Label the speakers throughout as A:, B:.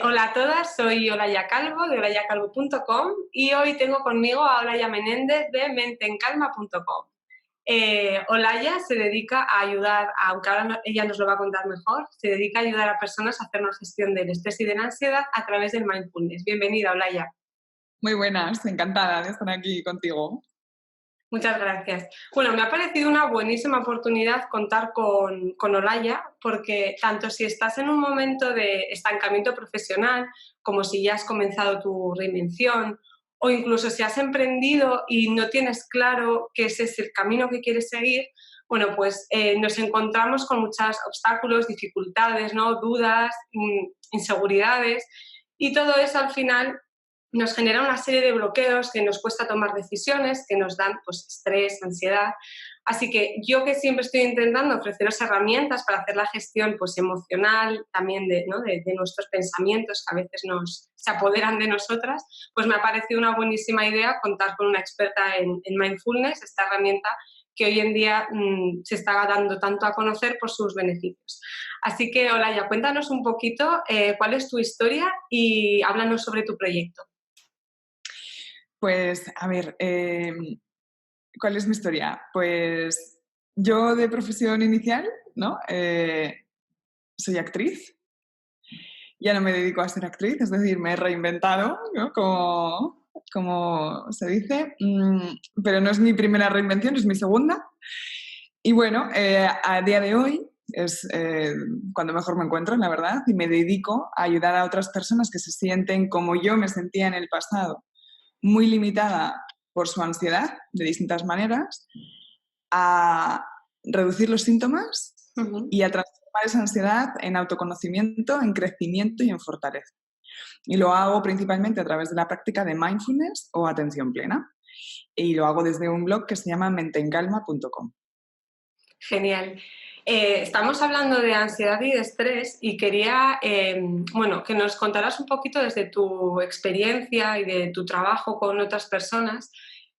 A: Hola a todas, soy Olaya Calvo de olayacalvo.com y hoy tengo conmigo a Olaya Menéndez de menteencalma.com. Olaya se dedica a ayudar, aunque ahora ella nos lo va a contar mejor, se dedica a ayudar a personas a hacer una gestión del estrés y de la ansiedad a través del mindfulness. Bienvenida, Olaya.
B: Muy buenas, encantada de estar aquí contigo.
A: Muchas gracias. Bueno, me ha parecido una buenísima oportunidad contar con Olaya, porque tanto si estás en un momento de estancamiento profesional, como si ya has comenzado tu reinvención, o incluso si has emprendido y no tienes claro que ese es el camino que quieres seguir, bueno, pues nos encontramos con muchos obstáculos, dificultades, ¿no? Dudas, inseguridades, y todo eso al final nos genera una serie de bloqueos que nos cuesta tomar decisiones, que nos dan pues, estrés, ansiedad. Así que yo que siempre estoy intentando ofreceros herramientas para hacer la gestión pues, emocional, también de nuestros pensamientos que a veces se apoderan de nosotras, pues me ha parecido una buenísima idea contar con una experta en mindfulness, esta herramienta que hoy en día se está dando tanto a conocer por sus beneficios. Así que, Olaya, cuéntanos un poquito cuál es tu historia y háblanos sobre tu proyecto.
B: Pues, a ver, ¿cuál es mi historia? Pues yo de profesión inicial, ¿no? Soy actriz. Ya no me dedico a ser actriz, es decir, me he reinventado, ¿no? Como se dice, pero no es mi primera reinvención, es mi segunda. Y bueno, a día de hoy es cuando mejor me encuentro, la verdad, y me dedico a ayudar a otras personas que se sienten como yo me sentía en el pasado, muy limitada por su ansiedad de distintas maneras, a reducir los síntomas y a transformar esa ansiedad en autoconocimiento, en crecimiento y en fortaleza. Y lo hago principalmente a través de la práctica de mindfulness o atención plena. Y lo hago desde un blog que se llama menteencalma.com.
A: Genial. Estamos hablando de ansiedad y de estrés y quería que nos contaras un poquito desde tu experiencia y de tu trabajo con otras personas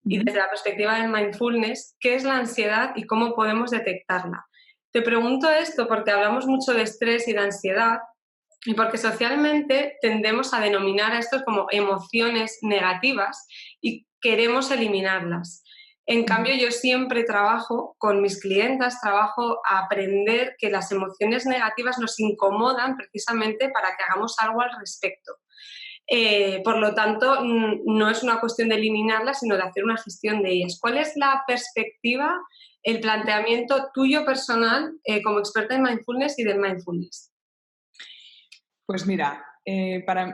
A: y desde la perspectiva del mindfulness, ¿qué es la ansiedad y cómo podemos detectarla? Te pregunto esto porque hablamos mucho de estrés y de ansiedad y porque socialmente tendemos a denominar a estos como emociones negativas y queremos eliminarlas. En cambio, yo siempre trabajo con mis clientas, trabajo a aprender que las emociones negativas nos incomodan precisamente para que hagamos algo al respecto. Por lo tanto, no es una cuestión de eliminarlas, sino de hacer una gestión de ellas. ¿Cuál es la perspectiva, el planteamiento tuyo personal como experta en mindfulness y del mindfulness?
B: Pues mira,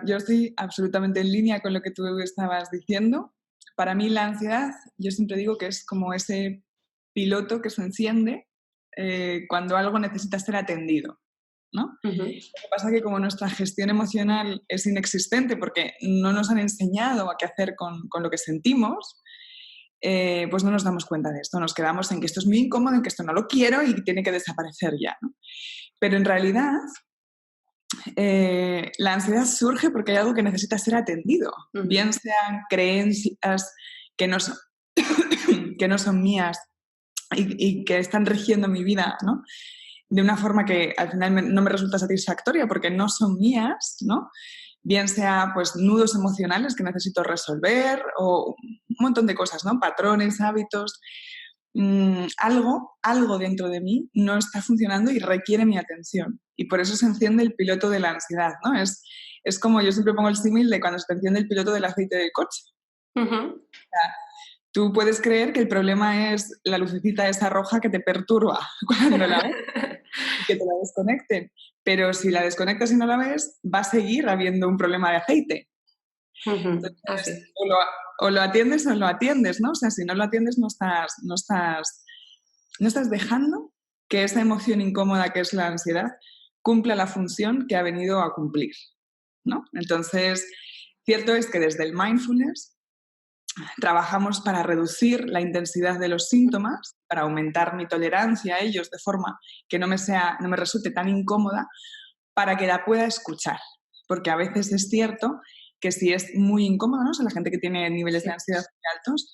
B: yo estoy absolutamente en línea con lo que tú estabas diciendo. Para mí la ansiedad, yo siempre digo que es como ese piloto que se enciende cuando algo necesita ser atendido, ¿no? Lo que pasa es que como nuestra gestión emocional es inexistente porque no nos han enseñado a qué hacer con lo que sentimos, pues no nos damos cuenta de esto. Nos quedamos en que esto es muy incómodo, en que esto no lo quiero y tiene que desaparecer ya, ¿no? Pero en realidad la ansiedad surge porque hay algo que necesita ser atendido, bien sean creencias que no son, que no son mías y que están rigiendo mi vida, ¿no? De una forma que al final no me resulta satisfactoria porque no son mías, ¿no? Bien sea pues nudos emocionales que necesito resolver o un montón de cosas, ¿no? Patrones, hábitos. Algo dentro de mí no está funcionando y requiere mi atención. Y por eso se enciende el piloto de la ansiedad, ¿no? Es como yo siempre pongo el símil de cuando se te enciende el piloto del aceite del coche. O sea, tú puedes creer que el problema es la lucecita esa roja que te perturba cuando la ves y que te la desconecten. Pero si la desconectas y no la ves, va a seguir habiendo un problema de aceite. Entonces, o lo atiendes o lo atiendes, ¿no? O sea, si no lo atiendes no estás dejando que esa emoción incómoda que es la ansiedad cumpla la función que ha venido a cumplir, ¿no? Entonces, cierto es que desde el mindfulness trabajamos para reducir la intensidad de los síntomas, para aumentar mi tolerancia a ellos de forma que no me resulte tan incómoda, para que la pueda escuchar. Porque a veces es cierto que si es muy incómodo, ¿no? O sea, la gente que tiene niveles de ansiedad muy altos,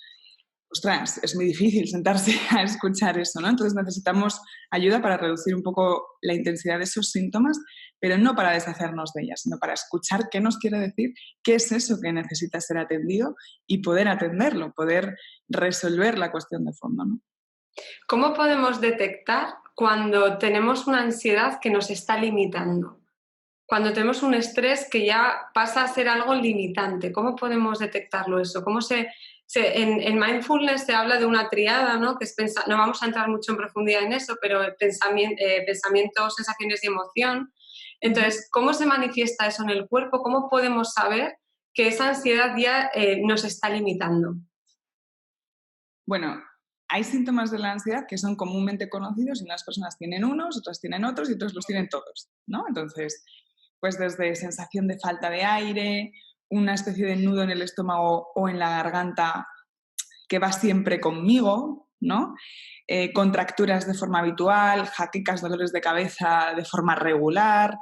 B: ostras, es muy difícil sentarse a escuchar eso, ¿no? Entonces necesitamos ayuda para reducir un poco la intensidad de esos síntomas, pero no para deshacernos de ellas, sino para escuchar qué nos quiere decir, qué es eso que necesita ser atendido y poder atenderlo, poder resolver la cuestión de fondo, ¿no?
A: ¿Cómo podemos detectar cuando tenemos una ansiedad que nos está limitando? Cuando tenemos un estrés que ya pasa a ser algo limitante, ¿cómo podemos detectarlo eso? En mindfulness se habla de una triada, ¿no? Que es no vamos a entrar mucho en profundidad en eso, pero pensamientos, sensaciones y emoción. Entonces, ¿cómo se manifiesta eso en el cuerpo? ¿Cómo podemos saber que esa ansiedad ya nos está limitando?
B: Bueno, hay síntomas de la ansiedad que son comúnmente conocidos y unas personas tienen unos, otras tienen otros y otros los tienen todos, ¿no? Entonces, pues desde sensación de falta de aire, una especie de nudo en el estómago o en la garganta que va siempre conmigo, ¿no? Contracturas de forma habitual, jaquecas, dolores de cabeza de forma regular,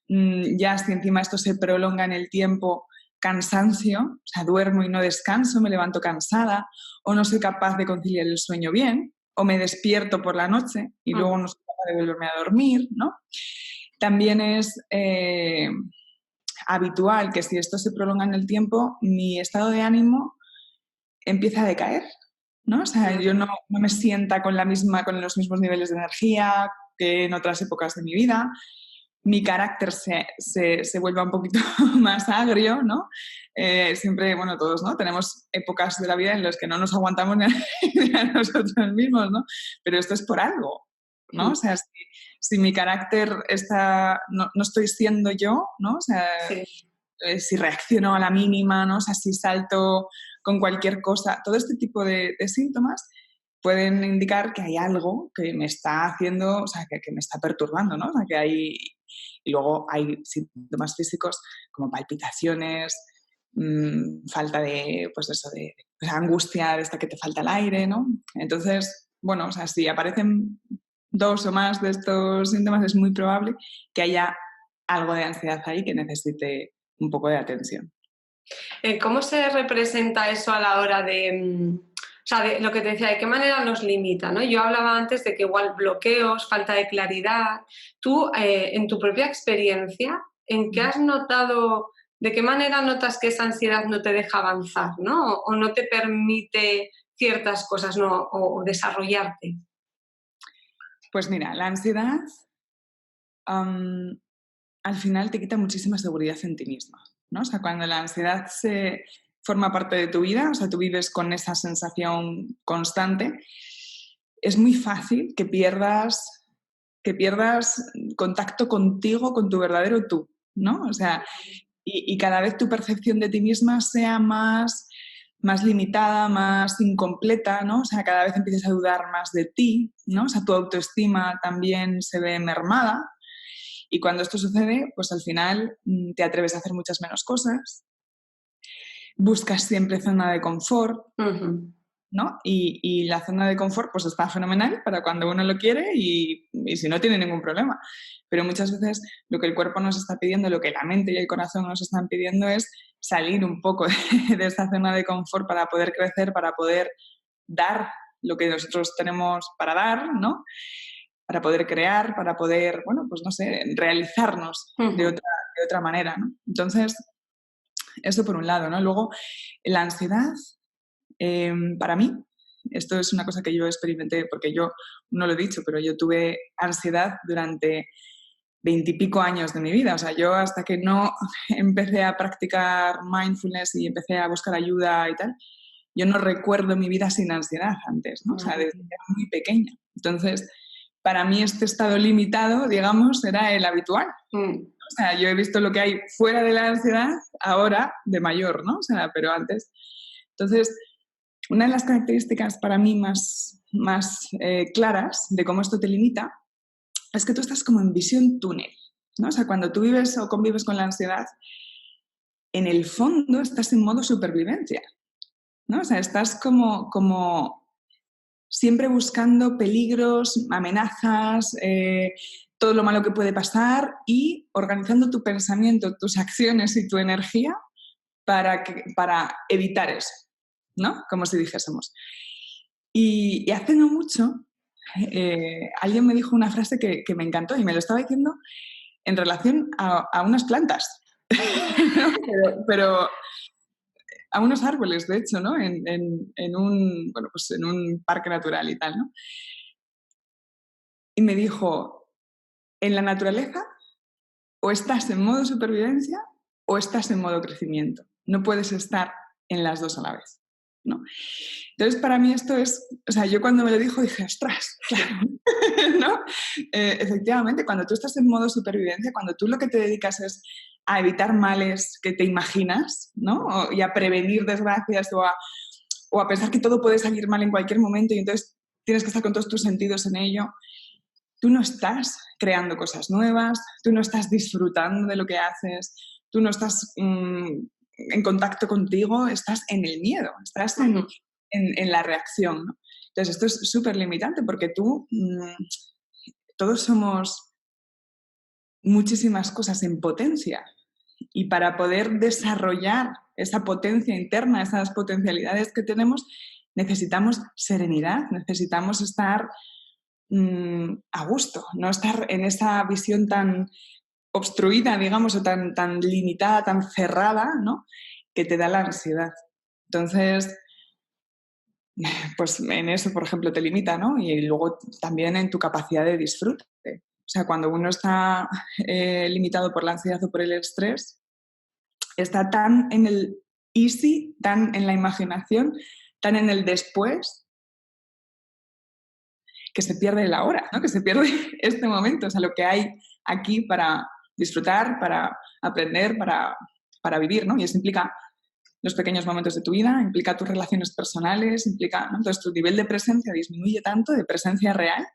B: ya si encima esto se prolonga en el tiempo, cansancio, o sea, duermo y no descanso, me levanto cansada, o no soy capaz de conciliar el sueño bien, o me despierto por la noche y luego no soy capaz de volverme a dormir, ¿no? También es habitual que si esto se prolonga en el tiempo, mi estado de ánimo empieza a decaer, ¿no? O sea, yo no me sienta con los mismos niveles de energía que en otras épocas de mi vida. Mi carácter se vuelve un poquito más agrio, ¿no? Siempre, bueno, todos, ¿no? Tenemos épocas de la vida en las que no nos aguantamos ni a nosotros mismos, ¿no? Pero esto es por algo, ¿no? O sea, si mi carácter está, no estoy siendo yo, ¿no? O sea, si reacciono a la mínima, ¿no? O sea, si salto con cualquier cosa, todo este tipo de síntomas pueden indicar que hay algo que me está haciendo, o sea, que me está perturbando, ¿no? O sea, que hay... Y luego hay síntomas físicos como palpitaciones, falta de, pues eso, de angustia, de esta que te falta el aire, ¿no? Entonces, bueno, o sea, si aparecen 2 o más de estos síntomas, es muy probable que haya algo de ansiedad ahí que necesite un poco de atención.
A: ¿Cómo se representa eso a la hora de lo que te decía, de qué manera nos limita, ¿no? Yo hablaba antes de que igual bloqueos, falta de claridad. Tú, en tu propia experiencia, ¿en qué has notado, de qué manera notas que esa ansiedad no te deja avanzar, ¿no? O no te permite ciertas cosas, ¿no? O desarrollarte?
B: Pues mira, la ansiedad al final te quita muchísima seguridad en ti misma, ¿no? O sea, cuando la ansiedad se forma parte de tu vida, o sea, tú vives con esa sensación constante, es muy fácil que pierdas contacto contigo, con tu verdadero tú, ¿no? O sea, y cada vez tu percepción de ti misma sea más limitada, más incompleta, ¿no? O sea, cada vez empiezas a dudar más de ti, ¿no? O sea, tu autoestima también se ve mermada. Y cuando esto sucede, pues al final te atreves a hacer muchas menos cosas, buscas siempre zona de confort, ¿no? Y la zona de confort pues está fenomenal para cuando uno lo quiere y si no tiene ningún problema. Pero muchas veces lo que el cuerpo nos está pidiendo, lo que la mente y el corazón nos están pidiendo es salir un poco de esa zona de confort para poder crecer, para poder dar lo que nosotros tenemos para dar, ¿no? Para poder crear, para poder, bueno, pues no sé, realizarnos de otra manera, ¿no? Entonces, eso por un lado, ¿no? Luego, la ansiedad, para mí, esto es una cosa que yo experimenté, porque yo no lo he dicho, pero yo tuve ansiedad durante 20 y pico años de mi vida. O sea, yo hasta que no empecé a practicar mindfulness y empecé a buscar ayuda y tal, yo no recuerdo mi vida sin ansiedad antes, ¿no? O sea, desde que era muy pequeña. Entonces, para mí este estado limitado, digamos, era el habitual. O sea, yo he visto lo que hay fuera de la ansiedad ahora de mayor, ¿no? O sea, pero antes. Entonces, una de las características para mí más claras de cómo esto te limita es que tú estás como en visión túnel, ¿no? O sea, cuando tú vives o convives con la ansiedad, en el fondo estás en modo supervivencia, ¿no? O sea, estás como siempre buscando peligros, amenazas, todo lo malo que puede pasar y organizando tu pensamiento, tus acciones y tu energía para evitar eso, ¿no? Como si dijésemos. Y hace no mucho alguien me dijo una frase que me encantó y me lo estaba diciendo en relación a unas plantas, pero a unos árboles, de hecho, ¿no? Pues en un parque natural y tal, ¿no? Y me dijo, en la naturaleza o estás en modo supervivencia o estás en modo crecimiento. No puedes estar en las dos a la vez, ¿no? Entonces, para mí esto es, o sea, yo cuando me lo dijo dije, ostras, claro, ¿no? Efectivamente, cuando tú estás en modo supervivencia, cuando tú lo que te dedicas es a evitar males que te imaginas, ¿no? Y a prevenir desgracias o a pensar que todo puede salir mal en cualquier momento y entonces tienes que estar con todos tus sentidos en ello, tú no estás creando cosas nuevas, tú no estás disfrutando de lo que haces, tú no estás en contacto contigo, estás en el miedo, estás en la reacción, ¿no? Entonces, esto es súper limitante porque todos somos muchísimas cosas en potencia y para poder desarrollar esa potencia interna, esas potencialidades que tenemos, necesitamos serenidad, necesitamos estar a gusto, no estar en esa visión tan obstruida, digamos, o tan limitada, tan cerrada, ¿no? Que te da la ansiedad. Entonces, pues en eso, por ejemplo, te limita, ¿no? Y luego también en tu capacidad de disfrute. O sea, cuando uno está limitado por la ansiedad o por el estrés, está tan en el easy, tan en la imaginación, tan en el después, que se pierde el ahora, ¿no? Que se pierde este momento, o sea, lo que hay aquí para disfrutar, para aprender, para vivir, ¿no? Y eso implica los pequeños momentos de tu vida, implica tus relaciones personales, implica, ¿no? Entonces tu nivel de presencia disminuye tanto, de presencia real,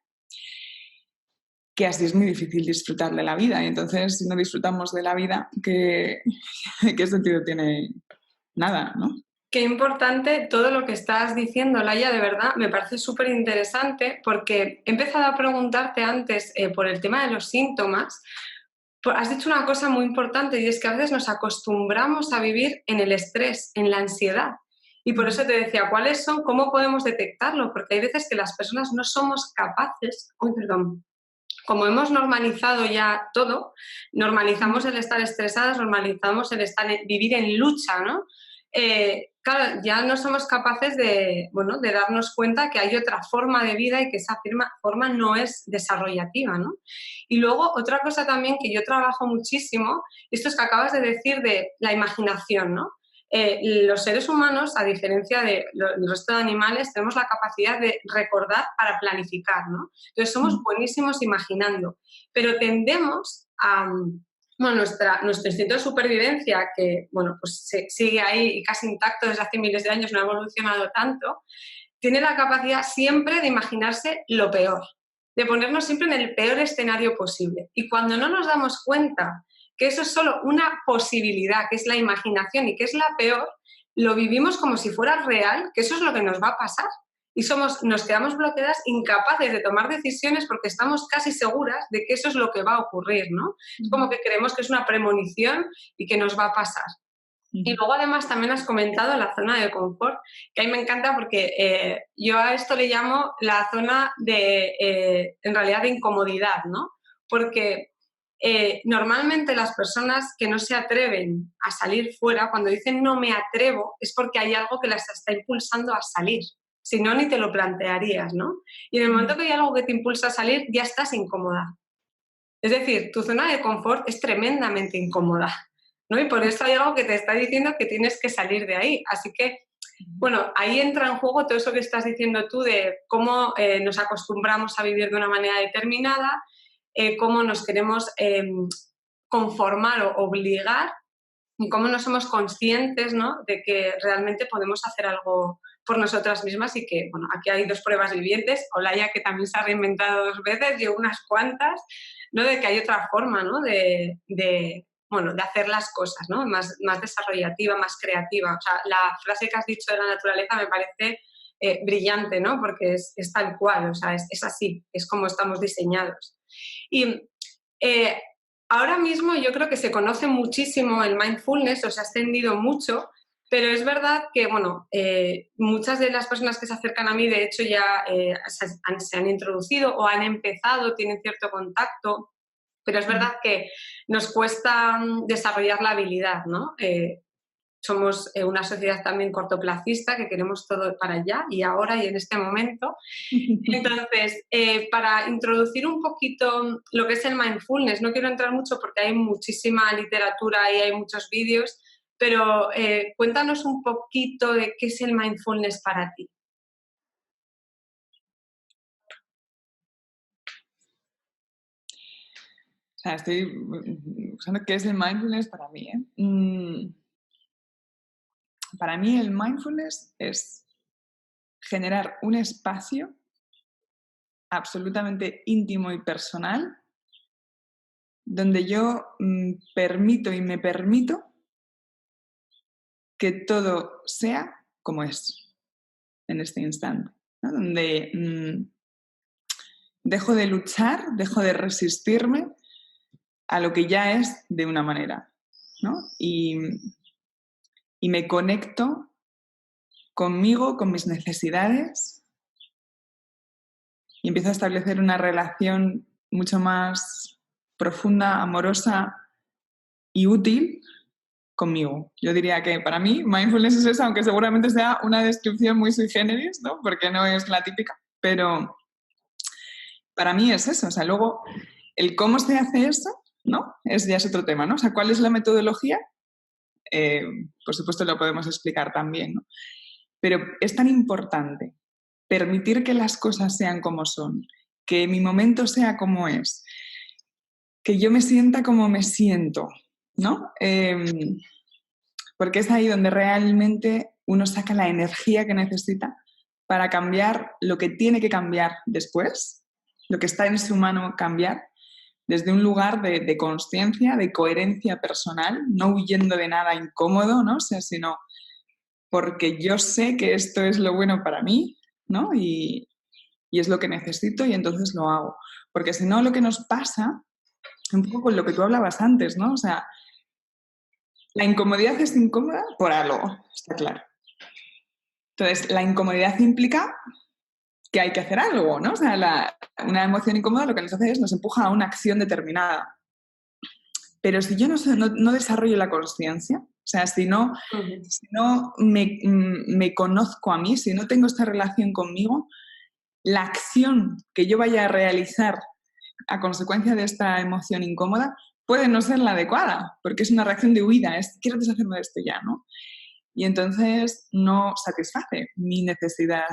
B: que así es muy difícil disfrutar de la vida. Y entonces, si no disfrutamos de la vida, ¿qué sentido tiene? Nada, ¿no?
A: Qué importante todo lo que estás diciendo, Laia, de verdad, me parece súper interesante porque he empezado a preguntarte antes por el tema de los síntomas. Has dicho una cosa muy importante y es que a veces nos acostumbramos a vivir en el estrés, en la ansiedad. Y por eso te decía, ¿cuáles son? ¿Cómo podemos detectarlo? Porque hay veces que las personas no somos capaces, como hemos normalizado ya todo, normalizamos el estar estresadas, normalizamos el vivir en lucha, ¿no? Claro, ya no somos capaces de darnos cuenta que hay otra forma de vida y que esa forma no es desarrollativa, ¿no? Y luego, otra cosa también que yo trabajo muchísimo, esto es que acabas de decir de la imaginación, ¿no? Los seres humanos, a diferencia del resto de animales, tenemos la capacidad de recordar para planificar, ¿no? Entonces, somos buenísimos imaginando, pero tendemos a... nuestro instinto de supervivencia, que pues sigue ahí y casi intacto desde hace miles de años, no ha evolucionado tanto, tiene la capacidad siempre de imaginarse lo peor, de ponernos siempre en el peor escenario posible. Y cuando no nos damos cuenta que eso es solo una posibilidad, que es la imaginación y que es la peor, lo vivimos como si fuera real, que eso es lo que nos va a pasar. Y nos quedamos bloqueadas, incapaces de tomar decisiones porque estamos casi seguras de que eso es lo que va a ocurrir, ¿no? Es como que creemos que es una premonición y que nos va a pasar. Y luego además también has comentado la zona de confort, que a mí me encanta porque yo a esto le llamo la zona en realidad de incomodidad, ¿no? Porque normalmente las personas que no se atreven a salir fuera, cuando dicen no me atrevo, es porque hay algo que las está impulsando a salir. Si no, ni te lo plantearías, ¿no? Y en el momento que hay algo que te impulsa a salir, ya estás incómoda. Es decir, tu zona de confort es tremendamente incómoda, ¿no? Y por eso hay algo que te está diciendo que tienes que salir de ahí. Así que, bueno, ahí entra en juego todo eso que estás diciendo tú de cómo nos acostumbramos a vivir de una manera determinada, cómo nos queremos conformar o obligar y cómo no somos conscientes, ¿no?, de que realmente podemos hacer algo por nosotras mismas y que, bueno, aquí hay dos pruebas vivientes, Olaya, que también se ha reinventado 2 veces, yo unas cuantas, ¿no?, de que hay otra forma, ¿no?, de hacer las cosas, ¿no?, más desarrollativa, más creativa. O sea, la frase que has dicho de la naturaleza me parece brillante, ¿no?, porque es tal cual, o sea, es así, es como estamos diseñados. Y ahora mismo yo creo que se conoce muchísimo el mindfulness, o se ha extendido mucho, Pero es verdad que, bueno, muchas de las personas que se acercan a mí, de hecho, ya se han introducido o han empezado, tienen cierto contacto, pero es verdad que nos cuesta desarrollar la habilidad, ¿no? Somos una sociedad también cortoplacista que queremos todo para allá y ahora y en este momento. Entonces, para introducir un poquito lo que es el mindfulness, no quiero entrar mucho porque hay muchísima literatura y hay muchos vídeos, pero cuéntanos un poquito de qué es el mindfulness para ti.
B: O sea, estoy pensando qué es el mindfulness para mí, ¿eh? Para mí el mindfulness es generar un espacio absolutamente íntimo y personal donde yo permito y me permito que todo sea como es en este instante, ¿no? Donde dejo de luchar, dejo de resistirme a lo que ya es de una manera, ¿no? Y me conecto conmigo, con mis necesidades, y empiezo a establecer una relación mucho más profunda, amorosa y útil conmigo. Yo diría que para mí mindfulness es eso, aunque seguramente sea una descripción muy sui generis, ¿no? Porque no es la típica, pero para mí es eso. O sea, luego el cómo se hace eso, ¿no? Ya es otro tema, ¿no? O sea, ¿cuál es la metodología? Por supuesto lo podemos explicar también, ¿no? Pero es tan importante permitir que las cosas sean como son, que mi momento sea como es, que yo me sienta como me siento, ¿no? Porque es ahí donde realmente uno saca la energía que necesita para cambiar lo que tiene que cambiar después, lo que está en su mano cambiar, desde un lugar de consciencia, de coherencia personal, no huyendo de nada incómodo, ¿no? O sea, sino porque yo sé que esto es lo bueno para mí, ¿no? Y es lo que necesito y entonces lo hago. Porque si no, lo que nos pasa, un poco con lo que tú hablabas antes, ¿no? O sea, la incomodidad es incómoda por algo, está claro. Entonces, la incomodidad implica que hay que hacer algo, ¿no? O sea, una emoción incómoda lo que nos hace es nos empuja a una acción determinada. Pero si yo no desarrollo la consciencia, o sea, si no me conozco a mí, si no tengo esta relación conmigo, la acción que yo vaya a realizar a consecuencia de esta emoción incómoda puede no ser la adecuada, porque es una reacción de huida, es quiero deshacerme de esto ya, ¿no? Y entonces no satisface mi necesidad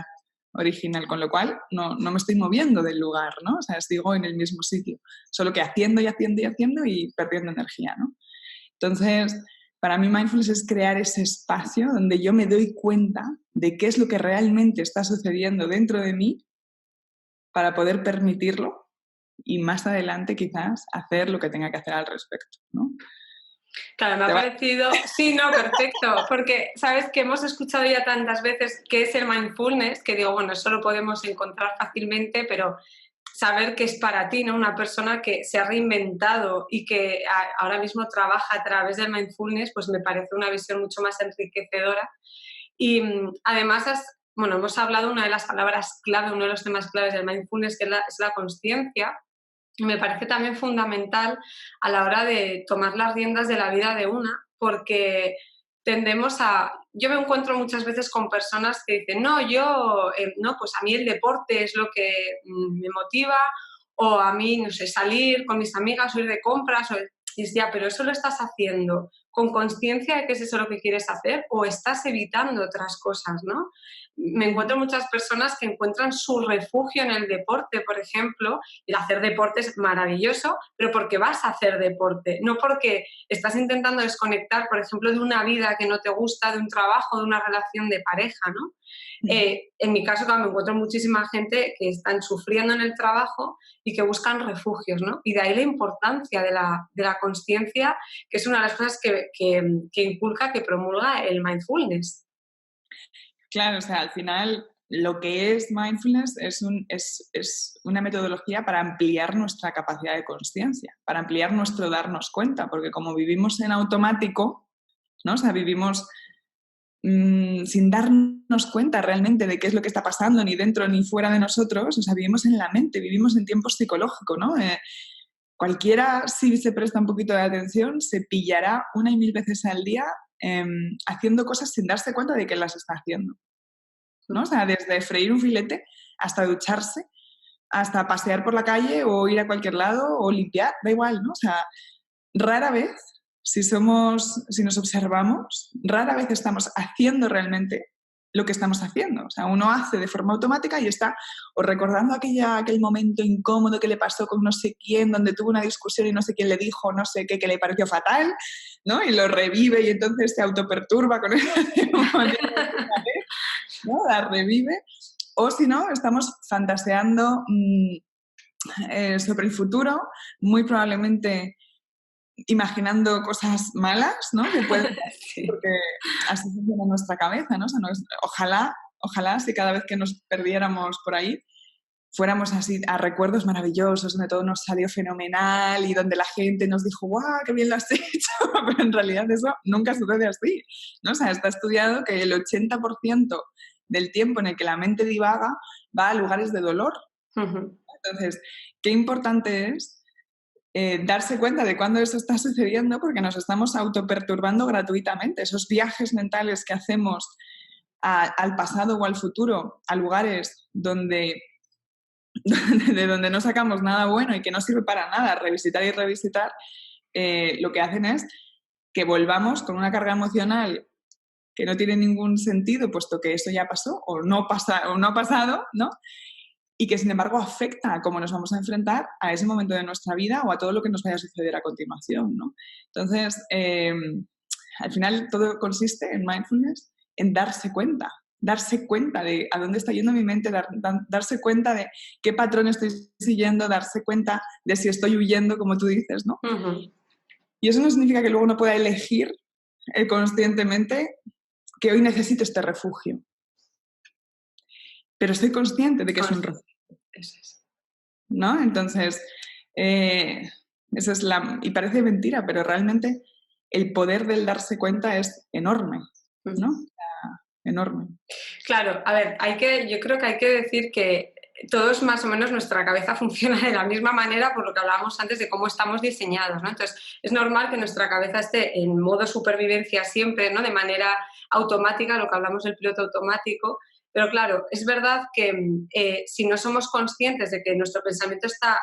B: original, con lo cual no me estoy moviendo del lugar, ¿no? O sea, sigo en el mismo sitio, solo que haciendo y haciendo y haciendo y perdiendo energía, ¿no? Entonces, para mí mindfulness es crear ese espacio donde yo me doy cuenta de qué es lo que realmente está sucediendo dentro de mí para poder permitirlo y más adelante quizás hacer lo que tenga que hacer al respecto, ¿no?
A: Claro, me ha parecido, sí, no, perfecto, porque sabes que hemos escuchado ya tantas veces qué es el mindfulness, que digo, bueno, eso lo podemos encontrar fácilmente, pero saber que es para ti, ¿no? Una persona que se ha reinventado y que ahora mismo trabaja a través del mindfulness, pues me parece una visión mucho más enriquecedora. Y además, bueno, hemos hablado una de las palabras clave, uno de los temas claves del mindfulness, que es la consciencia. Y me parece también fundamental a la hora de tomar las riendas de la vida de una, porque tendemos a... Yo me encuentro muchas veces con personas que dicen, no, no, pues a mí el deporte es lo que me motiva, o a mí, no sé, salir con mis amigas o ir de compras, y es ya, pero eso lo estás haciendo con conciencia de que es eso lo que quieres hacer o estás evitando otras cosas, ¿no? Me encuentro muchas personas que encuentran su refugio en el deporte, por ejemplo, y hacer deporte es maravilloso, pero porque vas a hacer deporte, no porque estás intentando desconectar, por ejemplo, de una vida que no te gusta, de un trabajo, de una relación de pareja, ¿no? En mi caso, claro, me encuentro muchísima gente que están sufriendo en el trabajo y que buscan refugios, ¿no? Y de ahí la importancia de la consciencia, que es una de las cosas que inculca, que promulga el mindfulness.
B: Claro, o sea, al final lo que es mindfulness es una metodología para ampliar nuestra capacidad de consciencia, para ampliar nuestro darnos cuenta, porque como vivimos en automático, ¿no? O sea, vivimos sin darnos cuenta realmente de qué es lo que está pasando, ni dentro ni fuera de nosotros. O sea, vivimos en la mente, vivimos en tiempo psicológico, ¿no? Cualquiera, si se presta un poquito de atención, se pillará 1 y 1000 veces al día haciendo cosas sin darse cuenta de que las está haciendo, ¿no? O sea, desde freír un filete hasta ducharse, hasta pasear por la calle o ir a cualquier lado o limpiar, da igual, ¿no? O sea, rara vez, si nos observamos, rara vez estamos haciendo realmente lo que estamos haciendo. O sea, uno hace de forma automática y está o recordando aquel momento incómodo que le pasó con no sé quién, donde tuvo una discusión y no sé quién le dijo no sé qué, que le pareció fatal, ¿no? Y lo revive y entonces se autoperturba con eso, ¿no? La revive. O si no, estamos fantaseando sobre el futuro, muy probablemente imaginando cosas malas, ¿no? Que pueden
A: Sí.
B: porque así funciona nuestra cabeza, ¿no? O sea, ojalá si cada vez que nos perdiéramos por ahí fuéramos así a recuerdos maravillosos donde todo nos salió fenomenal y donde la gente nos dijo ¡guau, qué bien lo has hecho! Pero en realidad eso nunca sucede así, ¿no? O sea, está estudiado que el 80% del tiempo en el que la mente divaga va a lugares de dolor. Entonces, qué importante es darse cuenta de cuándo eso está sucediendo, porque nos estamos autoperturbando gratuitamente. Esos viajes mentales que hacemos al pasado o al futuro, a lugares de donde no sacamos nada bueno y que no sirve para nada, revisitar y revisitar, lo que hacen es que volvamos con una carga emocional que no tiene ningún sentido, puesto que eso ya pasó o no ha pasado, ¿no? Y que sin embargo afecta a cómo nos vamos a enfrentar a ese momento de nuestra vida o a todo lo que nos vaya a suceder a continuación, ¿no? Entonces, al final todo consiste en mindfulness, en darse cuenta de a dónde está yendo mi mente, darse cuenta de qué patrón estoy siguiendo, darse cuenta de si estoy huyendo, como tú dices, ¿no? Y eso no significa que luego no pueda elegir conscientemente que hoy necesito este refugio. Pero estoy consciente de que es un refugio. ¿No? Entonces, esa es y parece mentira, pero realmente el poder del darse cuenta es enorme, ¿no? Enorme.
A: Claro, a ver, yo creo que hay que decir que todos más o menos nuestra cabeza funciona de la misma manera por lo que hablábamos antes de cómo estamos diseñados, ¿no? Entonces, es normal que nuestra cabeza esté en modo supervivencia siempre, ¿no? De manera automática, lo que hablamos del piloto automático. Pero claro, es verdad que si no somos conscientes de que nuestro pensamiento está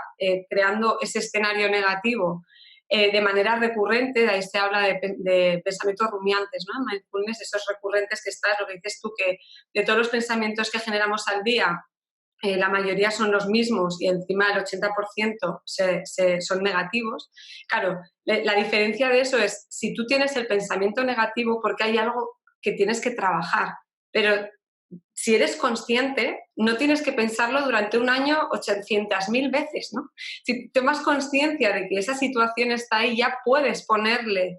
A: creando ese escenario negativo de manera recurrente, de ahí se habla de pensamientos rumiantes, ¿no? Mindfulness, esos recurrentes que estás, lo que dices tú, que de todos los pensamientos que generamos al día, la mayoría son los mismos y encima el 80% son negativos. Claro, la diferencia de eso es, si tú tienes el pensamiento negativo porque hay algo que tienes que trabajar, pero si eres consciente, no tienes que pensarlo durante un año 800.000 veces, ¿no? Si tomas conciencia de que esa situación está ahí, ya puedes ponerle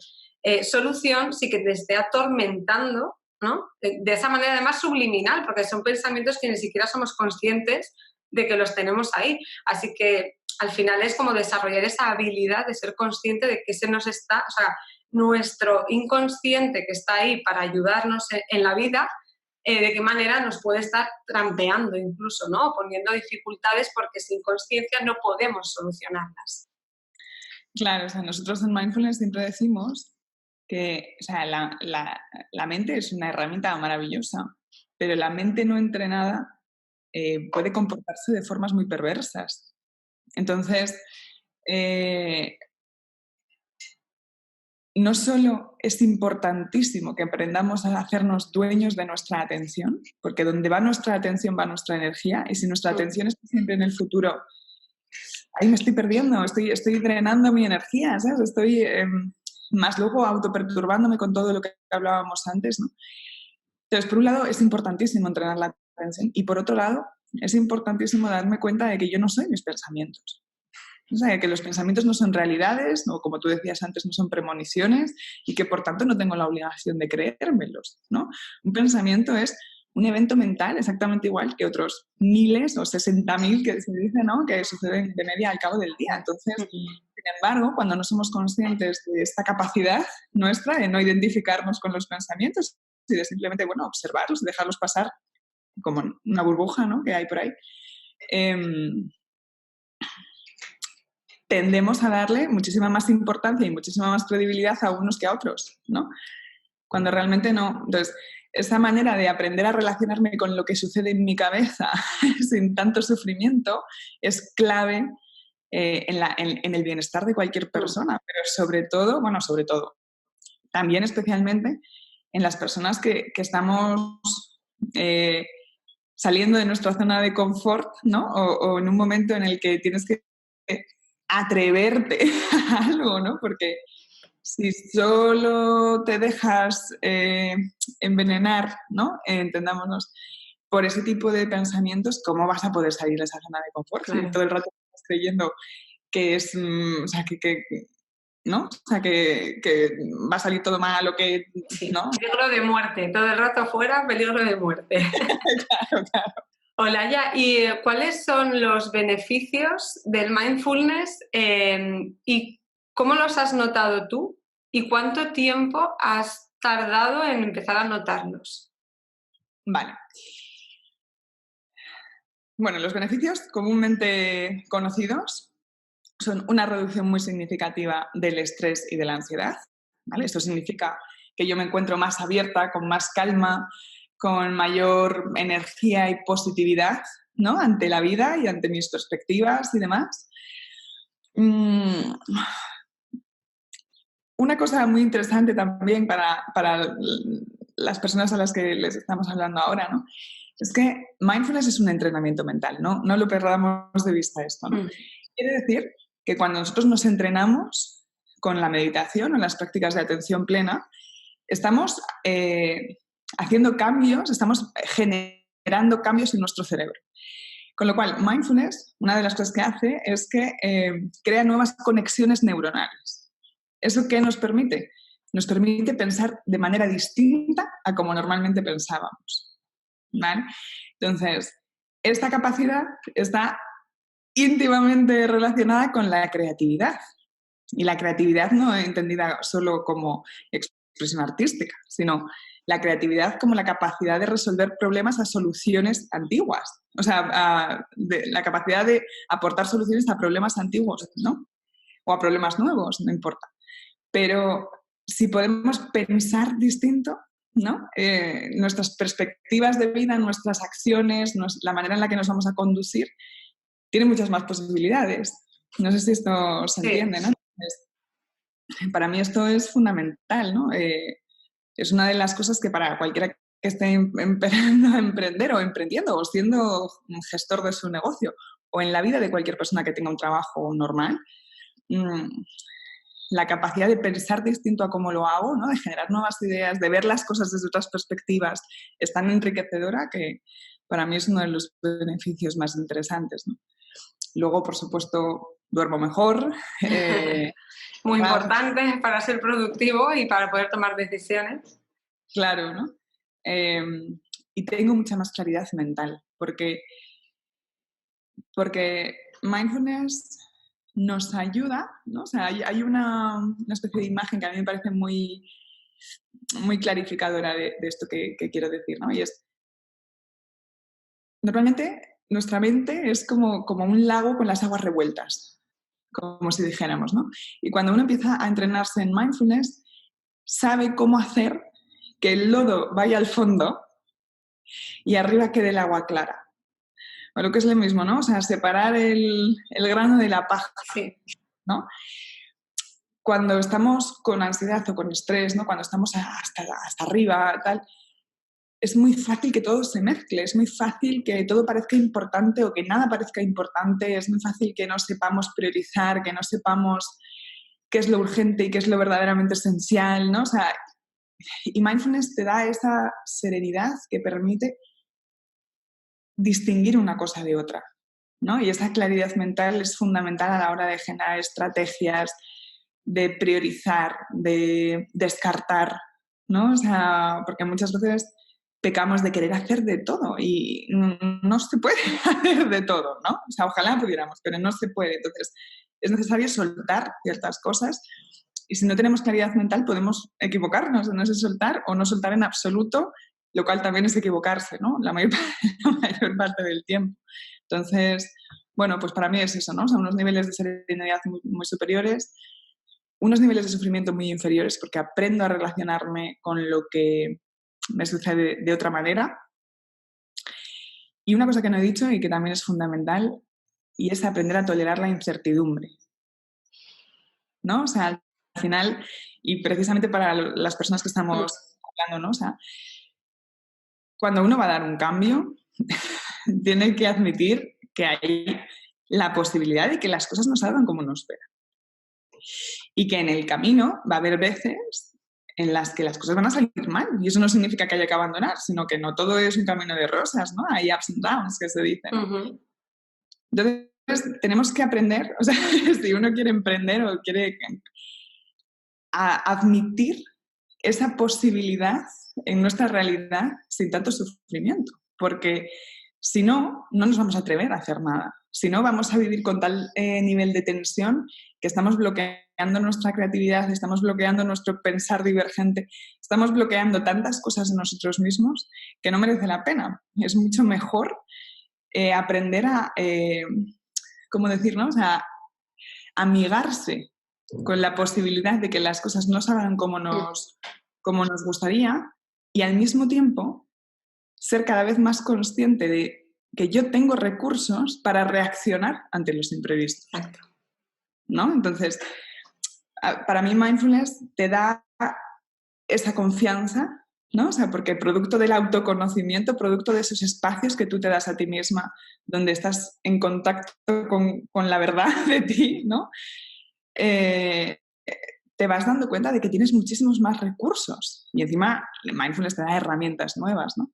A: solución sin que te esté atormentando, ¿no? De esa manera además subliminal, porque son pensamientos que ni siquiera somos conscientes de que los tenemos ahí. Así que al final es como desarrollar esa habilidad de ser consciente de que o sea, nuestro inconsciente que está ahí para ayudarnos en la vida, de qué manera nos puede estar trampeando incluso, ¿no? Poniendo dificultades porque sin conciencia no podemos solucionarlas.
B: Claro, o sea, nosotros en Mindfulness siempre decimos que, o sea, la mente es una herramienta maravillosa, pero la mente no entrenada puede comportarse de formas muy perversas. Entonces, no solo es importantísimo que aprendamos a hacernos dueños de nuestra atención, porque donde va nuestra atención va nuestra energía, y si nuestra atención está siempre en el futuro, ahí me estoy perdiendo, estoy drenando mi energía, ¿sabes? Estoy más luego autoperturbándome con todo lo que hablábamos antes, ¿no? Entonces, por un lado, es importantísimo entrenar la atención, y por otro lado, es importantísimo darme cuenta de que yo no soy mis pensamientos. O sea, que los pensamientos no son realidades, o como tú decías antes, no son premoniciones, y que por tanto no tengo la obligación de creérmelos, ¿no? Un pensamiento es un evento mental exactamente igual que otros miles o 60.000 que se dice, ¿no? Que suceden de media al cabo del día. Entonces, sin embargo, cuando no somos conscientes de esta capacidad nuestra de no identificarnos con los pensamientos y de simplemente, bueno, observarlos y dejarlos pasar como una burbuja, ¿no?, que hay por ahí, tendemos a darle muchísima más importancia y muchísima más credibilidad a unos que a otros, ¿no? Cuando realmente no. Entonces, esa manera de aprender a relacionarme con lo que sucede en mi cabeza sin tanto sufrimiento es clave en el bienestar de cualquier persona, pero sobre todo, también especialmente en las personas que estamos saliendo de nuestra zona de confort, ¿no? O en un momento en el que tienes que atreverte a algo, ¿no? Porque si solo te dejas envenenar, ¿no?, entendámonos, por ese tipo de pensamientos, ¿cómo vas a poder salir de esa zona de confort?
A: Claro.
B: Si todo el rato estás creyendo que es, o sea, ¿no? O sea, que va a salir todo mal o que,
A: sí,
B: ¿no?
A: Peligro de muerte, todo el rato fuera, peligro de muerte.
B: Claro.
A: Olaya, ¿y cuáles son los beneficios del mindfulness y cómo los has notado tú? ¿Y cuánto tiempo has tardado en empezar a notarlos?
B: Vale. Bueno, los beneficios comúnmente conocidos son una reducción muy significativa del estrés y de la ansiedad, ¿vale? Esto significa que yo me encuentro más abierta, con más calma, con mayor energía y positividad, ¿no?, ante la vida y ante mis perspectivas y demás. Una cosa muy interesante también para las personas a las que les estamos hablando ahora, ¿no?, es que mindfulness es un entrenamiento mental, ¿no? No lo perdamos de vista esto, ¿no? Quiere decir que cuando nosotros nos entrenamos con la meditación o las prácticas de atención plena, estamos haciendo cambios, estamos generando cambios en nuestro cerebro. Con lo cual, mindfulness, una de las cosas que hace es que crea nuevas conexiones neuronales. ¿Eso qué nos permite? Nos permite pensar de manera distinta a como normalmente pensábamos, ¿vale? Entonces, esta capacidad está íntimamente relacionada con la creatividad. Y la creatividad no entendida solo como expresión artística, sino la creatividad como la capacidad de resolver problemas a soluciones antiguas. O sea, la capacidad de aportar soluciones a problemas antiguos, ¿no? O a problemas nuevos, no importa. Pero si podemos pensar distinto, ¿no?, nuestras perspectivas de vida, nuestras acciones, la manera en la que nos vamos a conducir, tiene muchas más posibilidades. No sé si esto se entiende, ¿no? Para mí esto es fundamental, ¿no? Es una de las cosas que para cualquiera que esté empezando a emprender o emprendiendo o siendo un gestor de su negocio o en la vida de cualquier persona que tenga un trabajo normal, la capacidad de pensar distinto a cómo lo hago, ¿no?, de generar nuevas ideas, de ver las cosas desde otras perspectivas, es tan enriquecedora que para mí es uno de los beneficios más interesantes, ¿no? Luego, por supuesto, duermo mejor.
A: Muy importante para ser productivo y para poder tomar decisiones.
B: Claro, ¿no? Y tengo mucha más claridad mental, porque mindfulness nos ayuda, ¿no? O sea, hay una especie de imagen que a mí me parece muy, muy clarificadora de esto que quiero decir, ¿no? Y es, normalmente nuestra mente es como un lago con las aguas revueltas, como si dijéramos, ¿no? Y cuando uno empieza a entrenarse en mindfulness, sabe cómo hacer que el lodo vaya al fondo y arriba quede el agua clara. O lo que es lo mismo, ¿no? O sea, separar el grano de la paja, ¿no? Cuando estamos con ansiedad o con estrés, ¿no?, cuando estamos hasta arriba, tal, es muy fácil que todo se mezcle, es muy fácil que todo parezca importante o que nada parezca importante, es muy fácil que no sepamos priorizar, que no sepamos qué es lo urgente y qué es lo verdaderamente esencial, ¿no? O sea, y mindfulness te da esa serenidad que permite distinguir una cosa de otra, ¿no? Y esa claridad mental es fundamental a la hora de generar estrategias, de priorizar, de descartar, ¿no? O sea, porque muchas veces pecamos de querer hacer de todo y no se puede hacer de todo, ¿no? O sea, ojalá pudiéramos, pero no se puede. Entonces, es necesario soltar ciertas cosas Y si no tenemos claridad mental podemos equivocarnos, no sé soltar o no soltar en absoluto, lo cual también es equivocarse, ¿no? La mayor parte del tiempo. Entonces, bueno, pues para mí es eso, ¿no? O sea, unos niveles de serenidad muy, muy superiores, unos niveles de sufrimiento muy inferiores, porque aprendo a relacionarme con lo que me sucede de otra manera. Y una cosa que no he dicho y que también es fundamental, y es aprender a tolerar la incertidumbre, ¿no? O sea, al final, y precisamente para las personas que estamos hablando, ¿no? O sea, cuando uno va a dar un cambio, tiene que admitir que hay la posibilidad de que las cosas no salgan como uno espera. Y que en el camino va a haber veces en las que las cosas van a salir mal. Y eso no significa que haya que abandonar, sino que no todo es un camino de rosas, ¿no? Hay ups and downs, que se dicen. Entonces, tenemos que aprender, o sea, si uno quiere emprender o quiere admitir esa posibilidad en nuestra realidad sin tanto sufrimiento. Porque si no, no nos vamos a atrever a hacer nada. Si no, vamos a vivir con tal nivel de tensión que estamos bloqueando nuestra creatividad, estamos bloqueando nuestro pensar divergente, estamos bloqueando tantas cosas en nosotros mismos que no merece la pena. Es mucho mejor aprender a, ¿cómo decirlo? O sea, amigarse con la posibilidad de que las cosas no salgan como nos gustaría y al mismo tiempo ser cada vez más consciente de que yo tengo recursos para reaccionar ante los imprevistos.
A: Exacto.
B: ¿No? Entonces, para mí mindfulness te da esa confianza, ¿no? O sea, porque producto del autoconocimiento, producto de esos espacios que tú te das a ti misma, donde estás en contacto con la verdad de ti, ¿no? Te vas dando cuenta de que tienes muchísimos más recursos. Y encima, el mindfulness te da herramientas nuevas, ¿no?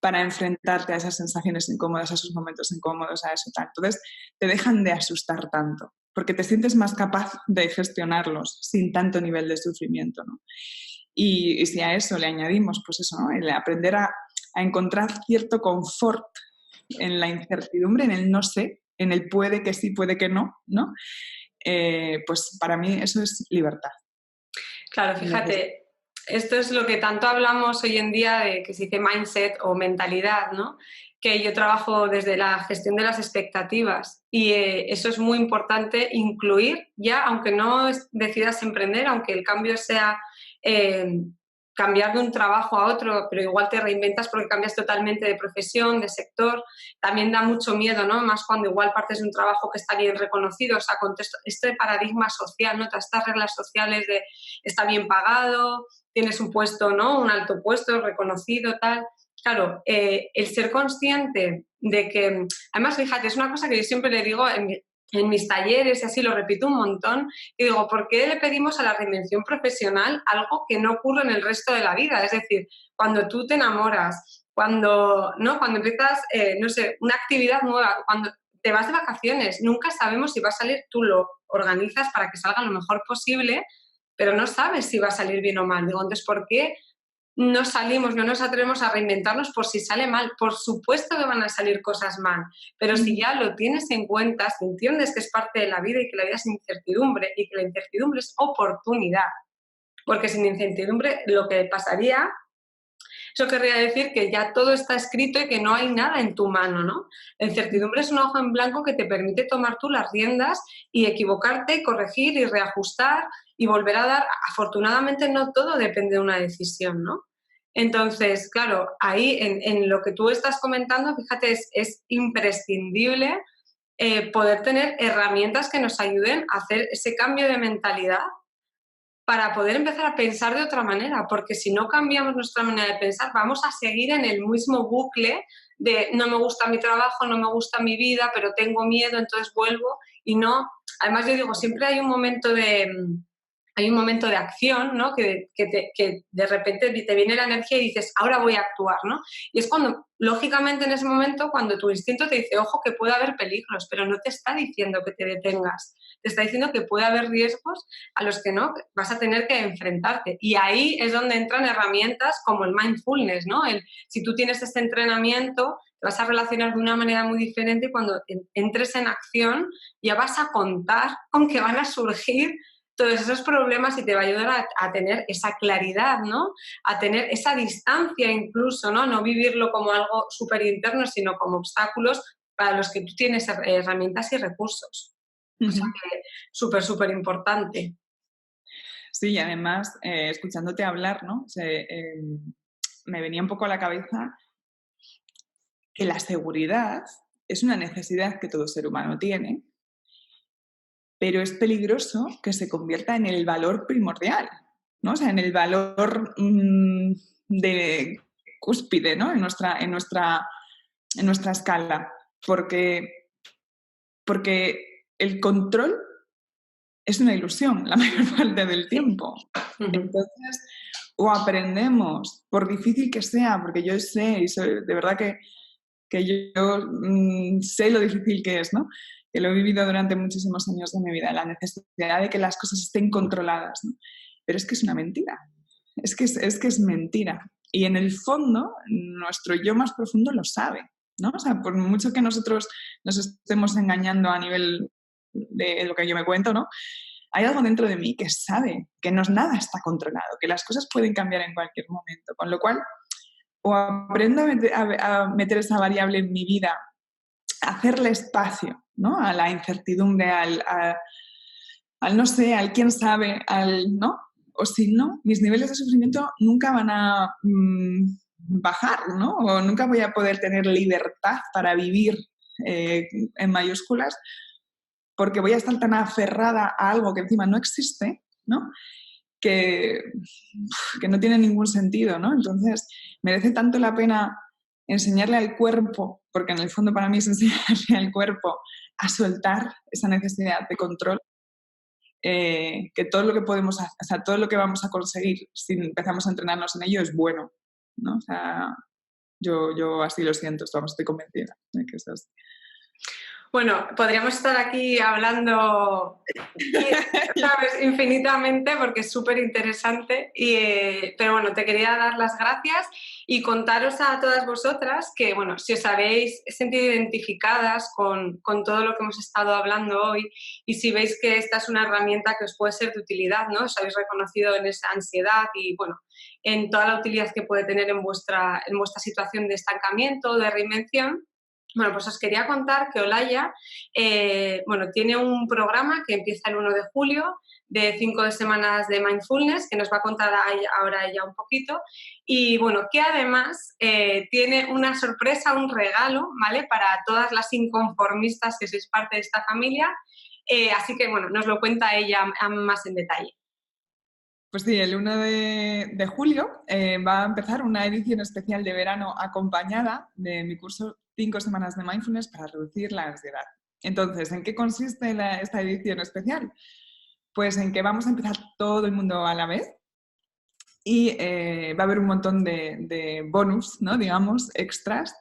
B: Para enfrentarte a esas sensaciones incómodas, a esos momentos incómodos, a eso tal. Entonces, te dejan de asustar tanto, porque te sientes más capaz de gestionarlos sin tanto nivel de sufrimiento, ¿no? Y si a eso le añadimos, pues eso, ¿no? El aprender a encontrar cierto confort en la incertidumbre, en el no sé, en el puede que sí, puede que no, ¿no? Pues para mí eso es libertad.
A: Claro, fíjate, esto es lo que tanto hablamos hoy en día de que se dice mindset o mentalidad, ¿no? Que yo trabajo desde la gestión de las expectativas y eso es muy importante incluir ya, aunque no decidas emprender, aunque el cambio sea cambiar de un trabajo a otro, pero igual te reinventas porque cambias totalmente de profesión, de sector, también da mucho miedo, ¿no? Más cuando igual partes de un trabajo que está bien reconocido, o sea, con este paradigma social, ¿no? Todas estas reglas sociales de está bien pagado, tienes un puesto, ¿no? Un alto puesto, reconocido, tal. Claro, el ser consciente de que, además, fíjate, es una cosa que yo siempre le digo en mis talleres y así lo repito un montón, y digo, ¿por qué le pedimos a la reinvención profesional algo que no ocurre en el resto de la vida? Es decir, cuando tú te enamoras, cuando empiezas, no sé, una actividad nueva, cuando te vas de vacaciones, nunca sabemos si va a salir, tú lo organizas para que salga lo mejor posible, pero no sabes si va a salir bien o mal. Digo, entonces, ¿por qué no salimos, no nos atrevemos a reinventarnos por si sale mal? Por supuesto que van a salir cosas mal, pero si ya lo tienes en cuenta, si entiendes que es parte de la vida y que la vida es incertidumbre y que la incertidumbre es oportunidad, porque sin incertidumbre lo que pasaría, eso querría decir que ya todo está escrito y que no hay nada en tu mano, ¿no? La incertidumbre es una hoja en blanco que te permite tomar tú las riendas y equivocarte, corregir y reajustar y volver a dar. Afortunadamente no todo depende de una decisión, ¿no? Entonces, claro, ahí en lo que tú estás comentando, fíjate, es imprescindible poder tener herramientas que nos ayuden a hacer ese cambio de mentalidad para poder empezar a pensar de otra manera, porque si no cambiamos nuestra manera de pensar, vamos a seguir en el mismo bucle de no me gusta mi trabajo, no me gusta mi vida, pero tengo miedo, entonces vuelvo y no. Además, yo digo, siempre hay un momento de acción, ¿no? Que de repente te viene la energía y dices, ahora voy a actuar, ¿no? Y es cuando, lógicamente, en ese momento, cuando tu instinto te dice, ojo, que puede haber peligros, pero no te está diciendo que te detengas. Te está diciendo que puede haber riesgos a los que no vas a tener que enfrentarte. Y ahí es donde entran herramientas como el mindfulness, ¿no? Si tú tienes este entrenamiento, te vas a relacionar de una manera muy diferente y cuando entres en acción ya vas a contar con que van a surgir todos esos problemas y te va a ayudar a tener esa claridad, ¿no? A tener esa distancia incluso, ¿no? No vivirlo como algo súper interno, sino como obstáculos para los que tú tienes herramientas y recursos. O sea que súper, súper importante.
B: Sí, y además, escuchándote hablar, ¿no? Me venía un poco a la cabeza que la seguridad es una necesidad que todo ser humano tiene, pero es peligroso que se convierta en el valor primordial, ¿no? O sea, en el valor de cúspide, ¿no? En nuestra escala, porque el control es una ilusión la mayor parte del tiempo. Entonces, o aprendemos, por difícil que sea, porque yo sé, y de verdad que yo sé lo difícil que es, ¿no? Que lo he vivido durante muchísimos años de mi vida, la necesidad de que las cosas estén controladas, ¿no? Pero es que es una mentira, es que es mentira. Y en el fondo, nuestro yo más profundo lo sabe, ¿no? O sea, por mucho que nosotros nos estemos engañando a nivel de lo que yo me cuento, ¿no? Hay algo dentro de mí que sabe que nada está controlado, que las cosas pueden cambiar en cualquier momento, con lo cual o aprendo a meter esa variable en mi vida, a hacerle espacio, ¿no? A la incertidumbre, al no sé, al quién sabe, ¿no? O si no, mis niveles de sufrimiento nunca van a bajar, ¿no? O nunca voy a poder tener libertad para vivir en mayúsculas, porque voy a estar tan aferrada a algo que encima no existe, ¿no? Que no tiene ningún sentido, ¿no? Entonces, merece tanto la pena enseñarle al cuerpo, porque en el fondo para mí es enseñarle al cuerpo a soltar esa necesidad de control, que todo lo que podemos hacer, o sea, todo lo que vamos a conseguir si empezamos a entrenarnos en ello es bueno, ¿no? O sea, yo así lo siento, estoy convencida de que es así.
A: Bueno, podríamos estar aquí hablando, ¿sabes? Infinitamente porque es súper interesante, pero bueno, te quería dar las gracias y contaros a todas vosotras que, bueno, si os habéis sentido identificadas con todo lo que hemos estado hablando hoy y si veis que esta es una herramienta que os puede ser de utilidad, ¿no? Os habéis reconocido en esa ansiedad y, bueno, en toda la utilidad que puede tener en vuestra situación de estancamiento, de reinvención. Bueno, pues os quería contar que Olaya tiene un programa que empieza el 1 de julio de 5 semanas de mindfulness, que nos va a contar ahora ella un poquito, y bueno, que además tiene una sorpresa, un regalo, ¿vale? Para todas las inconformistas que sois parte de esta familia, así que bueno, nos lo cuenta ella más en detalle.
B: Pues sí, el 1 de julio va a empezar una edición especial de verano acompañada de mi curso 5 semanas de mindfulness para reducir la ansiedad. Entonces, ¿en qué consiste esta edición especial? Pues en que vamos a empezar todo el mundo a la vez y va a haber un montón de bonus, ¿no? Digamos, extras.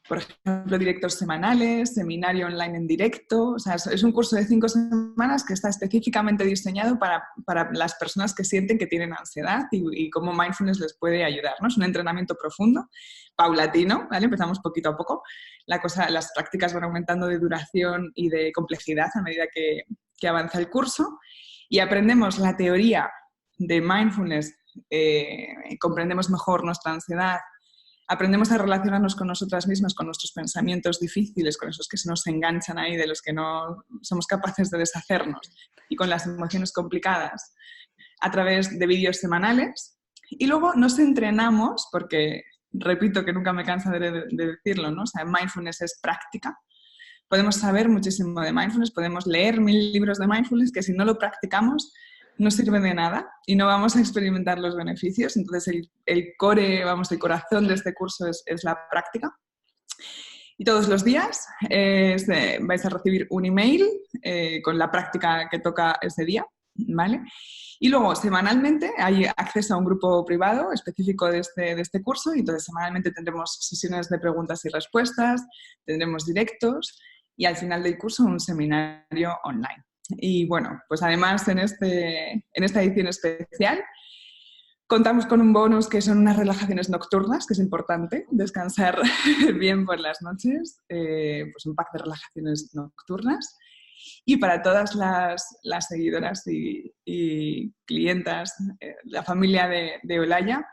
B: Por ejemplo, directos semanales, seminario online en directo. O sea, es un curso de 5 semanas que está específicamente diseñado para las personas que sienten que tienen ansiedad y cómo mindfulness les puede ayudar, ¿no? Es un entrenamiento profundo, paulatino, ¿vale? Empezamos poquito a poco. Las prácticas van aumentando de duración y de complejidad a medida que avanza el curso y aprendemos la teoría de mindfulness, comprendemos mejor nuestra ansiedad, aprendemos a relacionarnos con nosotras mismas, con nuestros pensamientos difíciles, con esos que se nos enganchan ahí, de los que no somos capaces de deshacernos, y con las emociones complicadas, a través de vídeos semanales. Y luego nos entrenamos, porque repito que nunca me canso de decirlo, ¿no? O sea, mindfulness es práctica. Podemos saber muchísimo de mindfulness, podemos leer 1000 libros de mindfulness que si no lo practicamos no sirve de nada y no vamos a experimentar los beneficios. Entonces el corazón de este curso es la práctica. Y todos los días vais a recibir un email con la práctica que toca ese día, ¿vale? Y luego, semanalmente, hay acceso a un grupo privado específico de este curso y entonces semanalmente tendremos sesiones de preguntas y respuestas, tendremos directos y al final del curso un seminario online. Y bueno, pues además en esta edición especial contamos con un bonus que son unas relajaciones nocturnas, que es importante, descansar bien por las noches, pues un pack de relajaciones nocturnas. Y para todas las seguidoras y clientas, la familia de Olaya,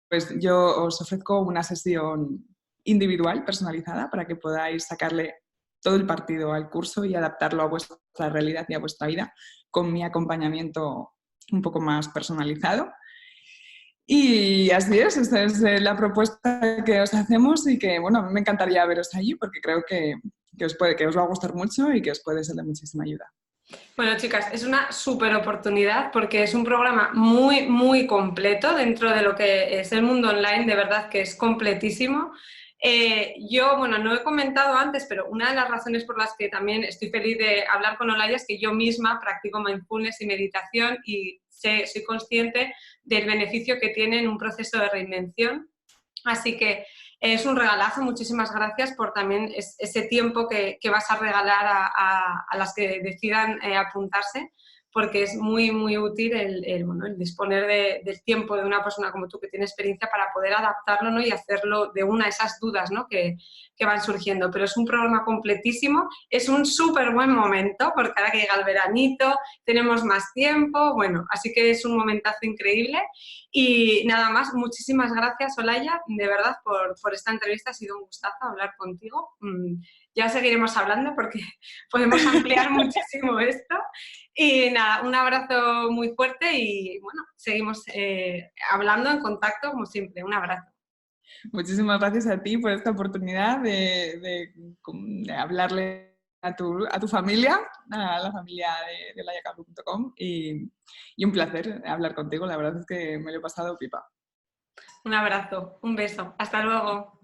B: pues yo os ofrezco una sesión individual, personalizada, para que podáis sacarle todo el partido al curso y adaptarlo a vuestra realidad y a vuestra vida, con mi acompañamiento un poco más personalizado. Y así es, esta es la propuesta que os hacemos y que, bueno, a mí me encantaría veros allí porque creo que os va a gustar mucho y que os puede ser de muchísima ayuda.
A: Bueno, chicas, es una súper oportunidad porque es un programa muy, muy completo dentro de lo que es el mundo online, de verdad que es completísimo. Yo, bueno, no he comentado antes, pero una de las razones por las que también estoy feliz de hablar con Olaya es que yo misma practico mindfulness y meditación y soy consciente del beneficio que tiene en un proceso de reinvención. Así que es un regalazo, muchísimas gracias por también ese tiempo que vas a regalar a las que decidan apuntarse, porque es muy, muy útil el disponer del tiempo de una persona como tú que tiene experiencia para poder adaptarlo, ¿no? Y hacerlo de una de esas dudas, ¿no? que van surgiendo. Pero es un programa completísimo, es un súper buen momento, porque ahora que llega el veranito, tenemos más tiempo, bueno, así que es un momentazo increíble. Y nada más, muchísimas gracias, Olaya, de verdad, por esta entrevista. Ha sido un gustazo hablar contigo. Ya seguiremos hablando porque podemos ampliar muchísimo esto. Y nada, un abrazo muy fuerte y bueno, seguimos hablando, en contacto como siempre. Un abrazo.
B: Muchísimas gracias a ti por esta oportunidad de hablarle a tu familia, a la familia de olayacabru.com y un placer hablar contigo. La verdad es que me lo he pasado pipa.
A: Un abrazo, un beso. Hasta luego.